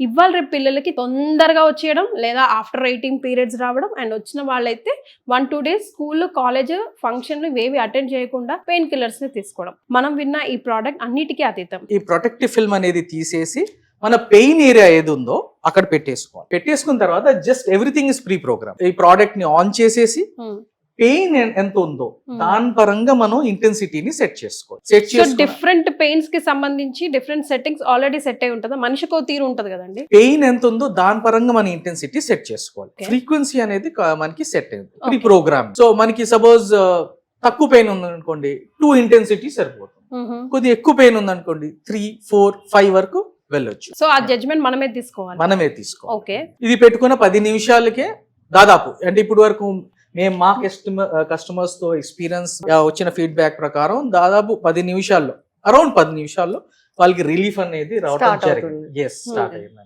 ఇవాళ రేపు పిల్లలకి తొందరగా వచ్చేయడం లేదా ఆఫ్టర్ 18 పీరియడ్స్ రావడం అండ్ వచ్చిన వాళ్ళైతే 1-2 డేస్ స్కూల్ కాలేజ్ ఫంక్షన్లు ఇవేవి అటెండ్ చేయకుండా పెయిన్ కిల్లర్స్ ని తీసుకోవడం. మనం విన్న ఈ ప్రోడక్ట్ అన్నిటికీ అతీతం. ఈ ప్రొటెక్టివ్ ఫిల్మ్ అనేది తీసేసి మన పెయిన్ ఏరియా ఏది ఉందో అక్కడ పెట్టేసుకోవాలి. పెట్టేసుకున్న తర్వాత just everything is pre programme. ఈ ప్రోడక్ట్ ని ఆన్ చేసేసి పెయిన్ ఎంత ఉందో దాని పరంగా మనం ఇంటెన్సిటీని సెట్ చేసుకోవాలి. సెట్ సో డిఫరెంట్ పెయిన్స్ కి సంబంధించి డిఫరెంట్ సెట్టింగ్స్ ఆల్రెడీ సెట్ అయి ఉంటుందా? మనిషికో తీరు ఉంటది కదండి. పెయిన్ ఎంత ఉందో దాని పరంగా మన ఇంటెన్సిటీ సెట్ చేసుకోవాలి. ఫ్రీక్వెన్సీ అనేది మనకి సెట్ అయింది ప్రీ ప్రోగ్రామ్. సో మనకి సపోజ్ తక్కువ పెయిన్ ఉంది అనుకోండి 2 ఇంటెన్సిటీ సరిపోతుంది. కొద్దిగా ఎక్కువ పెయిన్ ఉంది అనుకోండి 3, 4, 5 వరకు వెళ్ళొచ్చు. సో ఆ జడ్జ్మెంట్ మనమే తీసుకోవాలి. ఓకే. ఇది పెట్టుకున్న 10 నిమిషాలకే దాదాపు, అంటే ఇప్పుడు వరకు మేము మా కస్టమర్స్ తో ఎక్స్పీరియన్స్ వచ్చిన ఫీడ్బ్యాక్ ప్రకారం దాదాపు 10 నిమిషాల్లో, అరౌండ్ 10 నిమిషాల్లో వాళ్ళకి రిలీఫ్ అనేది రావడం జరిగింది. స్టార్ట్ అయ్యింది.